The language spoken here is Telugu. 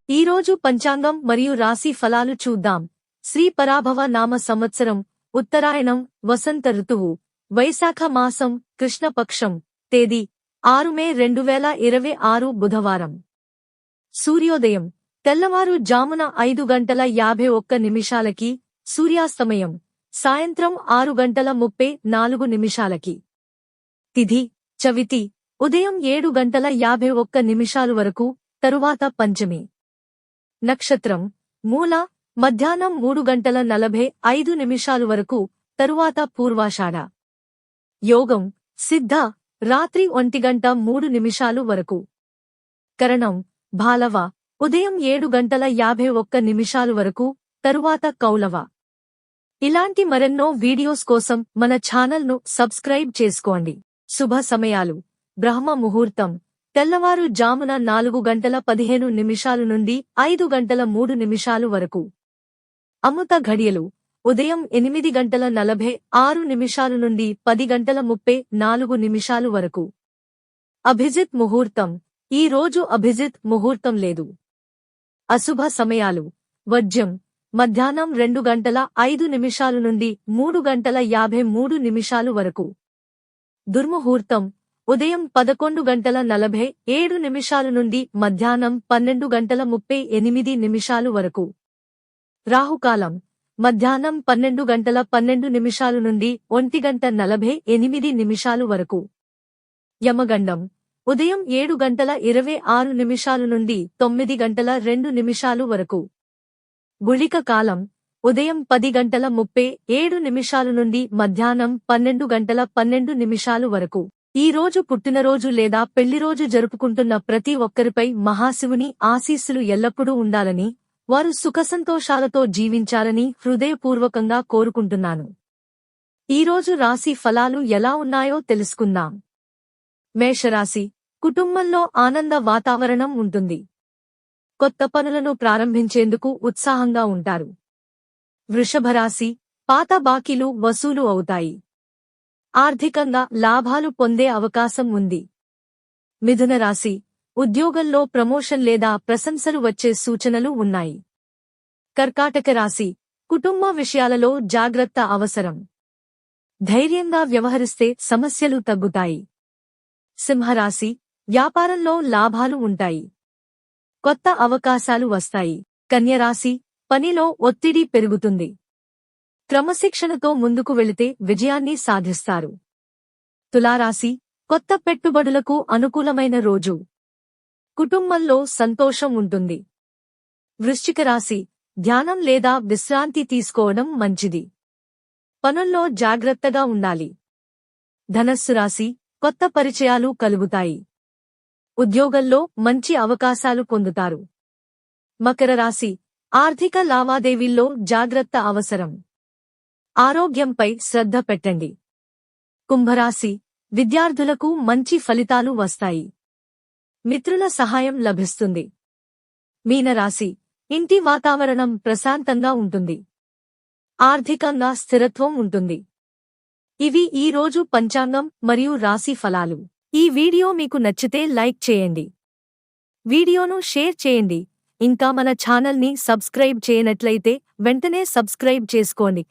ఈరోజు పంచాంగం మరియు రాశి ఫలాలు చూద్దాం. శ్రీ పరాభవ నామ సంవత్సరం, ఉత్తరాయణం, వసంత ఋతువు, వైశాఖ మాసం, కృష్ణపక్షం, తేదీ 6 మే 2026 బుధవారం. సూర్యోదయం తెల్లవారు జామున 5:51 సూర్యాస్తమయం సాయంత్రం 6:34 తిథి చవితి ఉదయం 7:51 వరకు, తరువాత పంచమి. నక్షత్రం మూల మధ్యాహ్నం 3:45 వరకు, తరువాత పూర్వాషాఢ. యోగం సిద్ధ రాత్రి 1:03 వరకు. కరణం భాలవ ఉదయం 7:51 వరకు, తరువాత కౌలవ. ఇలాంటి మరెన్నో వీడియోస్ కోసం మన ఛానల్ను సబ్స్క్రైబ్ చేసుకోండి. శుభ సమయాలు. బ్రహ్మ ముహూర్తం తెల్లవారు జామున 4:15 నుండి 5:03 వరకు. అమృత ఘడియలు ఉదయం 8:46 నుండి 10:34 వరకు. అభిజిత్ ముహూర్తం ఈ రోజు అభిజిత్ ముహూర్తం లేదు. అశుభ సమయాలు వర్జ్యం మధ్యాహ్నం 2:05 నుండి 3:53 వరకు. దుర్ముహూర్తం ఉదయం 11:47 నుండి మధ్యాహ్నం 12:38 వరకు. రాహుకాలం మధ్యాహ్నం 12:12 నుండి 1:48 వరకు. యమగండం ఉదయం 7:26 నుండి 9:02 వరకు. గుళిక కాలం ఉదయం 10:37 నుండి మధ్యాహ్నం 12:12 వరకు. ఈ రోజు పుట్టినరోజు లేదా పెళ్లిరోజు జరుపుకుంటున్న ప్రతి ఒక్కరిపై మహాశివుని ఆశీస్సులు ఎల్లప్పుడూ ఉండాలని, వారు సుఖసంతోషాలతో జీవించాలని హృదయపూర్వకంగా కోరుకుంటున్నాను. ఈరోజు రాశి ఫలాలు ఎలా ఉన్నాయో తెలుసుకుందాం. మేషరాశి కుటుంబంలో ఆనంద వాతావరణం ఉంటుంది. కొత్త పనులను ప్రారంభించేందుకు ఉత్సాహంగా ఉంటారు. వృషభరాశి పాత బాకీలు వసూలు అవుతాయి. ఆర్థికంగా లాభాలు పొందే అవకాశం ఉంది. మిథున రాశి ఉద్యోగంలో ప్రమోషన్ లేదా ప్రశంసలు వచ్చే సూచనలు ఉన్నాయి. కర్కాటక రాశి కుటుంబ విషయాలలో జాగ్రత్త అవసరం. ధైర్యంగా వ్యవహరిస్తే సమస్యలు తగ్గుతాయి. సింహరాశి వ్యాపారంలో లాభాలు ఉంటాయి. కొత్త అవకాశాలు వస్తాయి. కన్యరాశి పనిలో ఒత్తిడి పెరుగుతుంది. క్రమశిక్షణతో ముందుకు వెళితే విజయాన్ని సాధిస్తారు. తులారాశి కొత్త పెట్టుబడులకు అనుకూలమైన రోజు. కుటుంబంలో సంతోషం ఉంటుంది. వృశ్చిక రాశి ధ్యానం లేదా విశ్రాంతి తీసుకోవడం మంచిది. పనుల్లో జాగ్రత్తగా ఉండాలి. ధనస్సు రాశి కొత్త పరిచయాలు కలుగుతాయి. ఉద్యోగంలో మంచి అవకాశాలు పొందుతారు. మకర రాశి ఆర్థిక లావాదేవీల్లో జాగ్రత్త అవసరం. ఆరోగ్యంపై శ్రద్ధ పెట్టండి. కుంభరాశి విద్యార్థులకు మంచి ఫలితాలు వస్తాయి. మిత్రుల సహాయం లభిస్తుంది. మీనరాశి ఇంటి వాతావరణం ప్రశాంతంగా ఉంటుంది. ఆర్థికంగా స్థిరత్వం ఉంటుంది. ఇవి ఈ రోజు పంచాంగం మరియు రాశి ఫలాలు. ఈ వీడియో మీకు నచ్చితే లైక్ చేయండి. వీడియోను షేర్ చేయండి. ఇంకా మన ఛానల్ని సబ్స్క్రైబ్ చేయనట్లయితే వెంటనే సబ్స్క్రైబ్ చేసుకోండి.